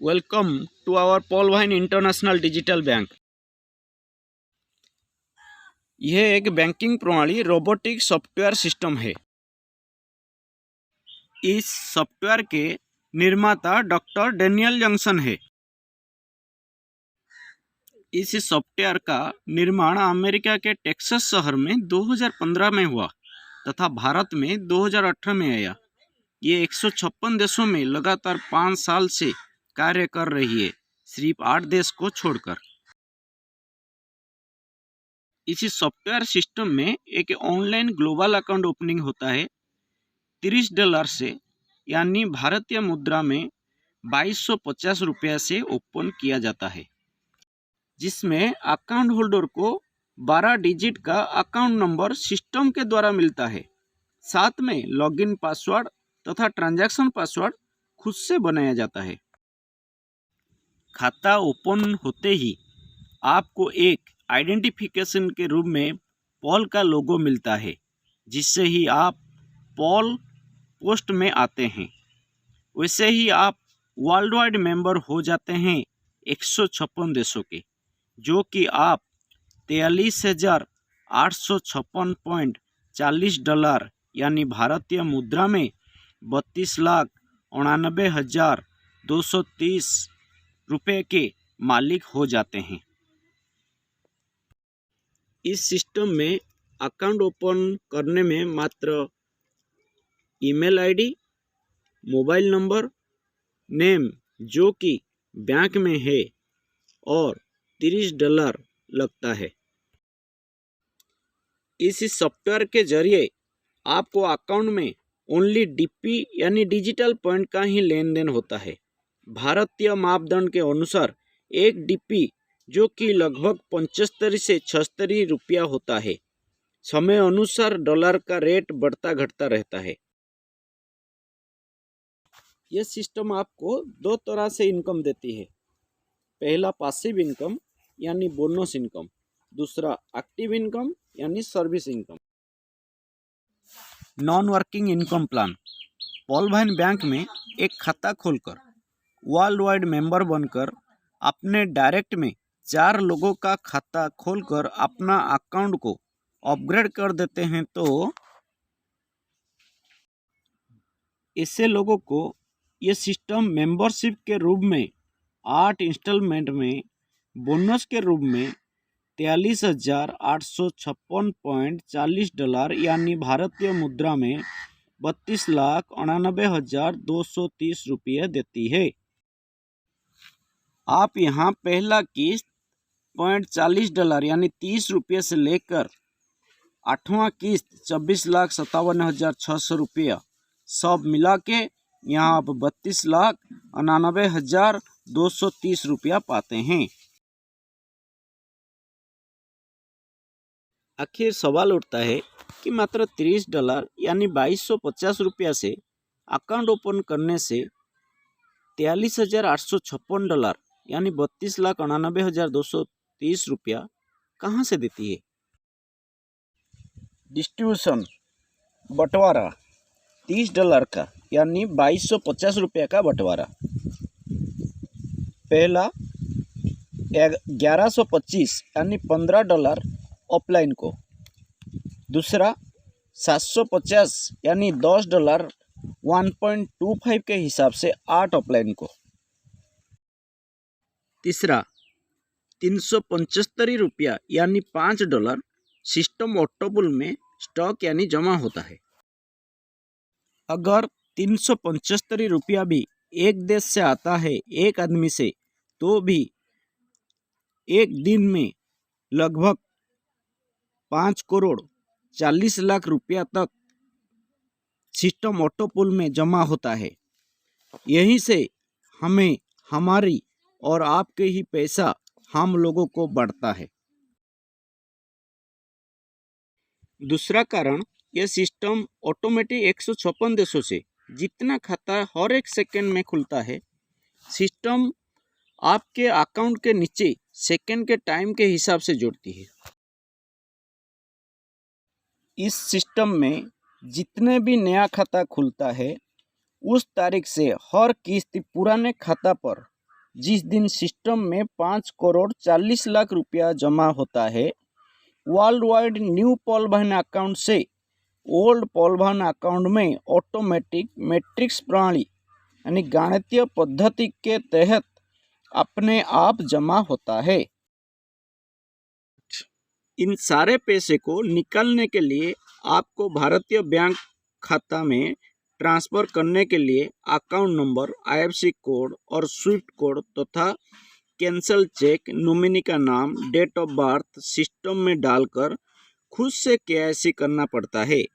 Welcome to our Paul Wine international digital bank. यह एक banking प्रणाली रोबोटिक सॉफ्टवेयर सिस्टम है। इस सॉफ्टवेयर के निर्माता डॉक्टर डेनियल जंक्शन है। इस सॉफ्टवेयर का निर्माण अमेरिका के टेक्सास शहर में 2015 में हुआ तथा भारत में 2018 में आया। ये 156 देशों में लगातार 5 साल से कार्य कर रही है, सिर्फ 8 देश को छोड़कर। इसी सॉफ्टवेयर सिस्टम में एक ऑनलाइन ग्लोबल अकाउंट ओपनिंग होता है $30 से, यानी भारतीय मुद्रा में 2250 रुपया से ओपन किया जाता है, जिसमें अकाउंट होल्डर को 12 डिजिट का अकाउंट नंबर सिस्टम के द्वारा मिलता है। साथ में लॉगिन पासवर्ड तथा ट्रांजैक्शन पासवर्ड खुद से बनाया जाता है। खाता ओपन होते ही आपको एक आइडेंटिफिकेशन के रूप में पॉल का लोगो मिलता है, जिससे ही आप पॉल पोस्ट में आते हैं। वैसे ही आप वर्ल्ड वाइड मेंबर हो जाते हैं 156 देशों के, जो कि आप $43,856.40 यानी भारतीय मुद्रा में 32,89,230 रुपये के मालिक हो जाते हैं। इस सिस्टम में अकाउंट ओपन करने में मात्र email ID, mobile number, name जो कि बैंक में है और $30 लगता है। इस सॉफ्टवेयर के जरिए आपको अकाउंट में ओनली डीपी यानी डिजिटल पॉइंट का ही लेन देन होता है। भारतीय मापदंड के अनुसार एक डीपी जो कि लगभग 75 से 76 रुपया होता है। समय अनुसार डॉलर का रेट बढ़ता घटता रहता है। यह सिस्टम आपको दो तरह से इनकम देती है। पहला पैसिव इनकम यानी बोनस इनकम, दूसरा एक्टिव इनकम यानी service income. Non working income plan. Paul wine bank में एक खाता खोलकर वर्ल्ड वाइड मेंबर बनकर अपने डायरेक्ट में 4 लोगों का खाता खोलकर अपना अकाउंट को अपग्रेड कर देते हैं, तो ऐसे लोगों को ये सिस्टम मेंबरशिप के रूप में 8 इंस्टॉलमेंट में बोनस के रूप में $43,856.40 यानी भारतीय मुद्रा में 32,89,230 रुपये देती है। आप यहाँ पहला किस्त $40 यानी 30 रुपये से लेकर 8वां किस्त 24,57,600 रुपया सब मिला के यहाँ आप 32,99,230 रुपया पाते हैं। आखिर सवाल उठता है कि मात्र $30 यानी 2250 रुपया से अकाउंट ओपन करने से $43,856 यानी 32,99,230 रुपया कहाँ से देती है। डिस्ट्रीब्यूशन बंटवारा $30 का यानी 2250 रुपया का बंटवारा। पहला 1125 यानी $15 ऑफलाइन को, दूसरा 750 यानी $10 1.25 के हिसाब से 8 ऑफलाइन को, तीसरा 375 रुपया यानी $5 सिस्टम ऑटोपुल में स्टॉक यानी जमा होता है। अगर 375 रुपया भी एक देश से आता है एक आदमी से, तो भी एक दिन में लगभग 5,40,00,000 रुपया तक सिस्टम ऑटोपुल में जमा होता है। यहीं से हमें हमारी और आपके ही पैसा हम लोगों को बढ़ता है। दूसरा कारण, यह सिस्टम ऑटोमेटिक 156 देशों से जितना खाता हर एक सेकंड में खुलता है, सिस्टम आपके अकाउंट के नीचे सेकंड के टाइम के हिसाब से जोड़ती है। इस सिस्टम में जितने भी नया खाता खुलता है, उस तारीख से हर किस्त पुराने खाता पर जिस दिन सिस्टम में 5,40,00,000 रुपया जमा होता है, वर्ल्ड वाइड न्यू पॉल वाहन अकाउंट से ओल्ड पॉल वाहन अकाउंट में ऑटोमेटिक मैट्रिक्स प्रणाली यानी गणितीय पद्धति के तहत अपने आप जमा होता है। इन सारे पैसे को निकालने के लिए आपको भारतीय बैंक खाता में ट्रांसफ़र करने के लिए अकाउंट नंबर, IFSC कोड और स्विफ्ट कोड तथा कैंसल चेक, नॉमिनी का नाम, डेट ऑफ बर्थ सिस्टम में डालकर खुद से KYC करना पड़ता है।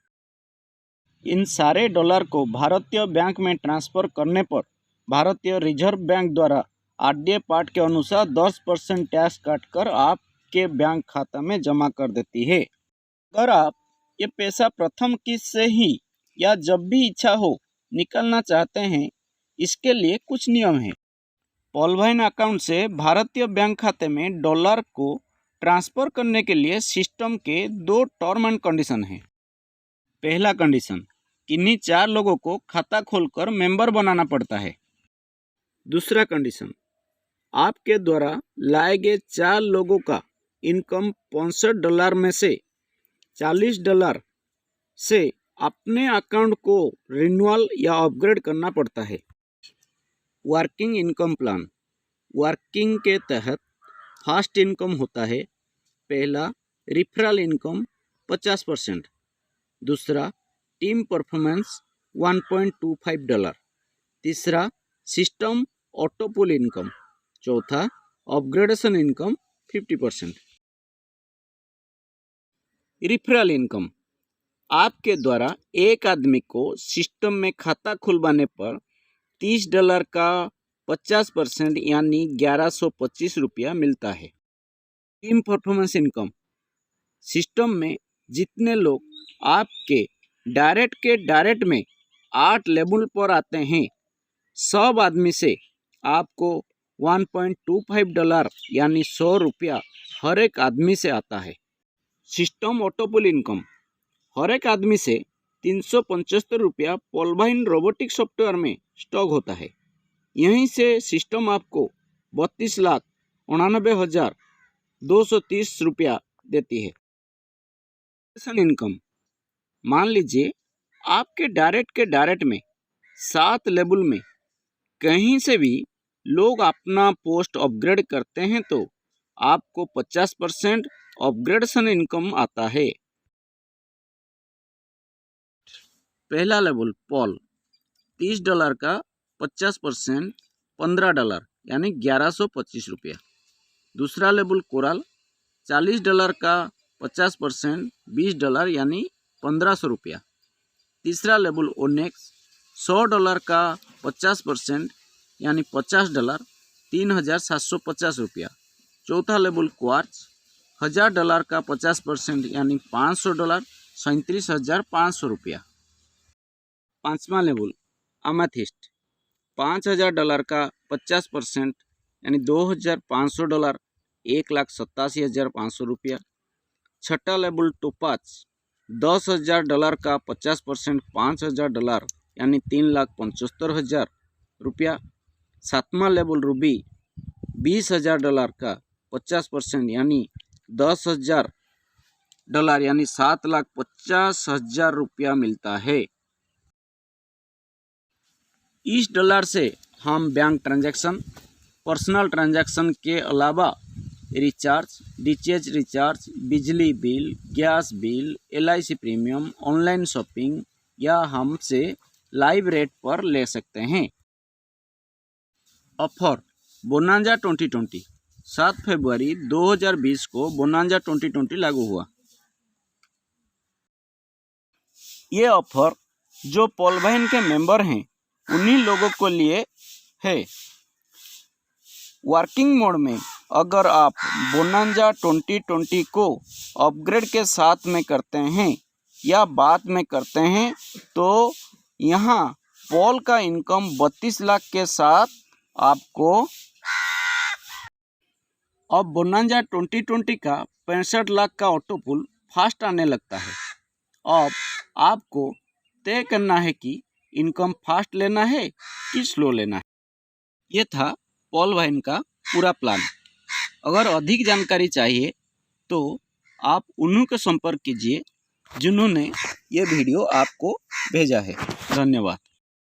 इन सारे डॉलर को भारतीय बैंक में ट्रांसफ़र करने पर भारतीय रिजर्व बैंक द्वारा RDA पार्ट के अनुसार 10% टैक्स काटकर आपके बैंक खाता में जमा कर देती है। अगर आप ये पैसा प्रथम किस्त से ही या जब भी इच्छा हो निकालना चाहते हैं, इसके लिए कुछ नियम हैं। पॉल वाहन अकाउंट से भारतीय बैंक खाते में डॉलर को ट्रांसफ़र करने के लिए सिस्टम के 2 टर्म एंड कंडीशन हैं। पहला कंडीशन, किन्हीं 4 लोगों को खाता खोलकर मेंबर बनाना पड़ता है। दूसरा कंडीशन, आपके द्वारा लाए गए 4 लोगों का इनकम $65 में से $40 से अपने अकाउंट को रिन्यूअल या अपग्रेड करना पड़ता है। वर्किंग इनकम प्लान, वर्किंग के तहत फर्स्ट इनकम होता है। पहला, रिफरल इनकम 50%, दूसरा टीम परफॉर्मेंस $1.25, तीसरा सिस्टम ऑटोपुल इनकम, चौथा अपग्रेडेशन इनकम 50%। रिफरल इनकम, आपके द्वारा एक आदमी को सिस्टम में खाता खुलवाने पर $30 का 50% यानी ₹1125 मिलता है। टीम परफॉर्मेंस इनकम, सिस्टम में जितने लोग आपके डायरेक्ट में 8 लेवल पर आते हैं, सब आदमी से आपको $1.25 यानी ₹100 हर एक आदमी से आता है। सिस्टम ऑटोपुल इनकम, हर एक आदमी से ₹375 पॉल वाहन रोबोटिक सॉफ्टवेयर में स्टॉक होता है। यहीं से सिस्टम आपको ₹32,89,230 देती है। इनकम, मान लीजिए आपके डायरेक्ट में 7 लेवल में कहीं से भी लोग अपना पोस्ट अपग्रेड करते हैं तो आपको 50% अपग्रेडेशन इनकम आता है। पहला लेवल पॉल, $30 का 50% $15 यानी ₹1125। दूसरा लेवल कोरल, $40 का 50% $20 यानी ₹1500। तीसरा लेवल ओनेक्स, $100 का 50% यानी $50 $3750। चौथा लेवल क्वार्ट्ज, $1000 का 50% यानी $500 $37,500। पाँचवा लेवल अमेथिस्ट, $5000 का 50% यानी $2500 $1,87,500। छठा लेवल टोपाज, $10,000 का 50% $5,000 यानी $3,75,000। सातवां लेवल रूबी, $20,000 का 50% यानी $10,000 यानी $7,50,000 मिलता है। इस डॉलर से हम बैंक ट्रांजैक्शन, पर्सनल ट्रांजैक्शन के अलावा रिचार्ज, DTH रिचार्ज, बिजली bill, gas bill, LIC premium, online shopping या हमसे लाइव रेट पर ले सकते हैं। ऑफर बोनांजा 2020, 7 फरवरी 2020 को बोनांजा 2020 लागू हुआ। ये ऑफर जो पॉल वाहन के मेंबर हैं उन्हीं लोगों को लिए है। वर्किंग मोड में अगर आप बोनांजा 2020 को अपग्रेड के साथ में करते हैं या बाद में करते हैं तो यहाँ पॉल का इनकम 32 लाख के साथ आपको अब बोनांजा 2020 का 65 लाख का ऑटोपुल फास्ट आने लगता है। अब आपको तय करना है कि इनकम फास्ट लेना है कि स्लो लेना है। ये था पॉल वाइन का पूरा प्लान। अगर अधिक जानकारी चाहिए तो आप उन्हीं को संपर्क कीजिए जिन्होंने ये वीडियो आपको भेजा है। धन्यवाद।